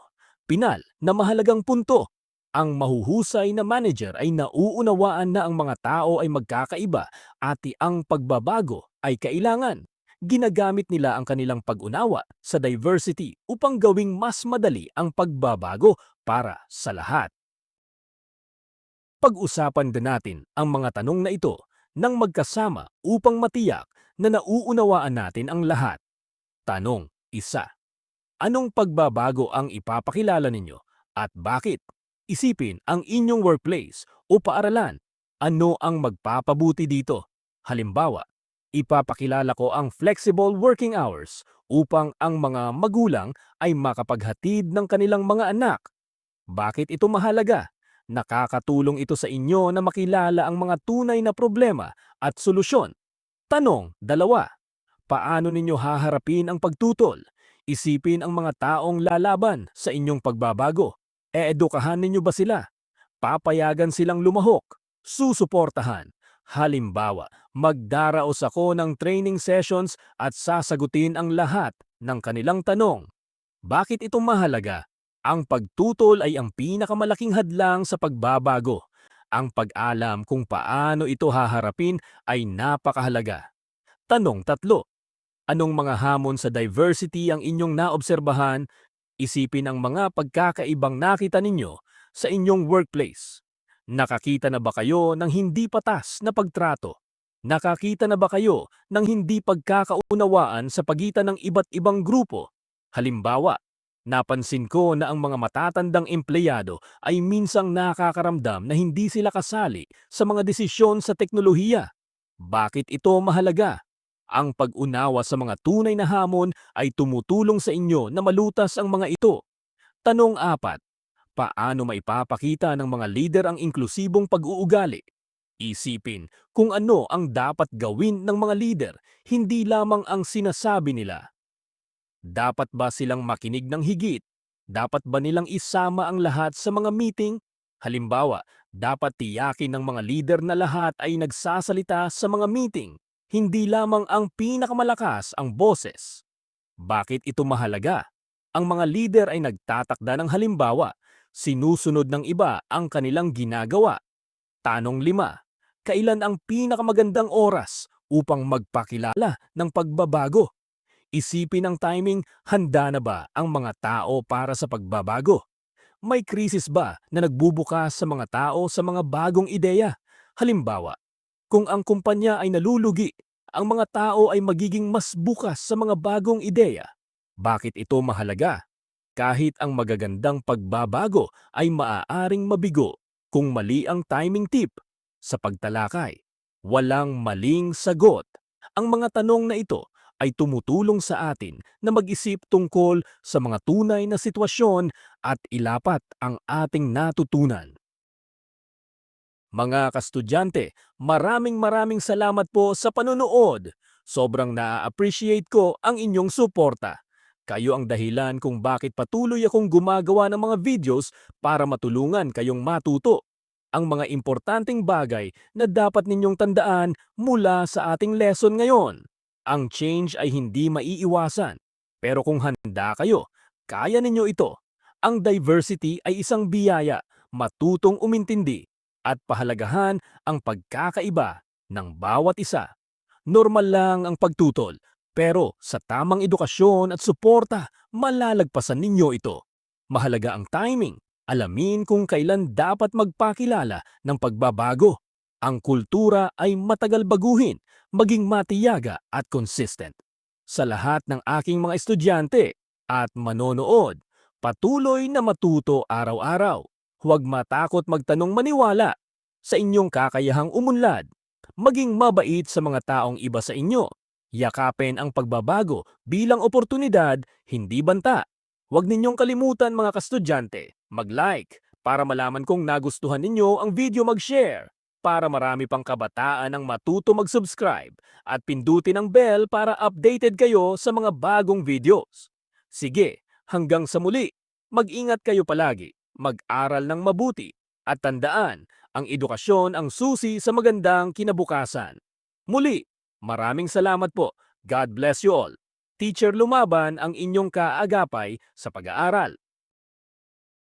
Pinal na mahalagang punto. Ang mahuhusay na manager ay nauunawaan na ang mga tao ay magkakaiba at ang pagbabago ay kailangan. Ginagamit nila ang kanilang pag-unawa sa diversity upang gawing mas madali ang pagbabago para sa lahat. Pag-usapan din natin ang mga tanong na ito nang magkasama upang matiyak na nauunawaan natin ang lahat. Tanong 1. Anong pagbabago ang ipapakilala ninyo at bakit? Isipin ang inyong workplace o paaralan. Ano ang magpapabuti dito? Halimbawa, ipapakilala ko ang flexible working hours upang ang mga magulang ay makapaghatid ng kanilang mga anak. Bakit ito mahalaga? Nakakatulong ito sa inyo na makilala ang mga tunay na problema at solusyon. Tanong 2. Paano ninyo haharapin ang pagtutol? Isipin ang mga taong lalaban sa inyong pagbabago. Edukahan ninyo ba sila? Papayagan silang lumahok? Susuportahan? Halimbawa, magdaraos ako ng training sessions at sasagutin ang lahat ng kanilang tanong. Bakit ito mahalaga? Ang pagtutol ay ang pinakamalaking hadlang sa pagbabago. Ang pag-alam kung paano ito haharapin ay napakahalaga. Tanong 3. Anong mga hamon sa diversity ang inyong naobserbahan? Isipin ang mga pagkakaibang nakita ninyo sa inyong workplace. Nakakita na ba kayo ng hindi patas na pagtrato? Nakakita na ba kayo ng hindi pagkakaunawaan sa pagitan ng iba't ibang grupo? Halimbawa, napansin ko na ang mga matatandang empleyado ay minsang nakakaramdam na hindi sila kasali sa mga desisyon sa teknolohiya. Bakit ito mahalaga? Ang pag-unawa sa mga tunay na hamon ay tumutulong sa inyo na malutas ang mga ito. Tanong 4. Paano maipapakita ng mga lider ang inklusibong pag-uugali? Isipin kung ano ang dapat gawin ng mga lider, hindi lamang ang sinasabi nila. Dapat ba silang makinig ng higit? Dapat ba nilang isama ang lahat sa mga meeting? Halimbawa, dapat tiyakin ng mga lider na lahat ay nagsasalita sa mga meeting. Hindi lamang ang pinakamalakas ang boses. Bakit ito mahalaga? Ang mga lider ay nagtatakda ng halimbawa. Sinusunod ng iba ang kanilang ginagawa. Tanong 5. Kailan ang pinakamagandang oras upang magpakilala ng pagbabago? Isipin ang timing, handa na ba ang mga tao para sa pagbabago? May krisis ba na nagbubukas sa mga tao sa mga bagong ideya? Halimbawa, kung ang kumpanya ay nalulugi, ang mga tao ay magiging mas bukas sa mga bagong ideya. Bakit ito mahalaga? Kahit ang magagandang pagbabago ay maaaring mabigo kung mali ang timing tip. Sa pagtalakay, walang maling sagot. Ang mga tanong na ito ay tumutulong sa atin na mag-isip tungkol sa mga tunay na sitwasyon at ilapat ang ating natutunan. Mga kastudyante, maraming salamat po sa panunood. Sobrang na-appreciate ko ang inyong suporta. Kayo ang dahilan kung bakit patuloy akong gumagawa ng mga videos para matulungan kayong matuto. Ang mga importanteng bagay na dapat ninyong tandaan mula sa ating lesson ngayon. Ang change ay hindi maiiwasan. Pero kung handa kayo, kaya ninyo ito. Ang diversity ay isang biyaya, matutong umintindi, at pahalagahan ang pagkakaiba ng bawat isa. Normal lang ang pagtutol, pero sa tamang edukasyon at suporta, malalagpasan ninyo ito. Mahalaga ang timing. Alamin kung kailan dapat magpakilala ng pagbabago. Ang kultura ay matagal baguhin, maging matiyaga at consistent. Sa lahat ng aking mga estudyante at manonood, patuloy na matuto araw-araw. Huwag matakot magtanong maniwala sa inyong kakayahang umunlad. Maging mabait sa mga taong iba sa inyo. Yakapin ang pagbabago bilang oportunidad, hindi banta. Huwag ninyong kalimutan mga kastudyante, mag-like para malaman kung nagustuhan ninyo ang video, mag-share para marami pang kabataan ang matuto mag-subscribe at pindutin ang bell para updated kayo sa mga bagong videos. Sige, hanggang sa muli, mag-ingat kayo palagi. Mag-aral ng mabuti, at tandaan, ang edukasyon ang susi sa magandang kinabukasan. Muli, maraming salamat po. God bless you all. Teacher Lumaban ang inyong kaagapay sa pag-aaral.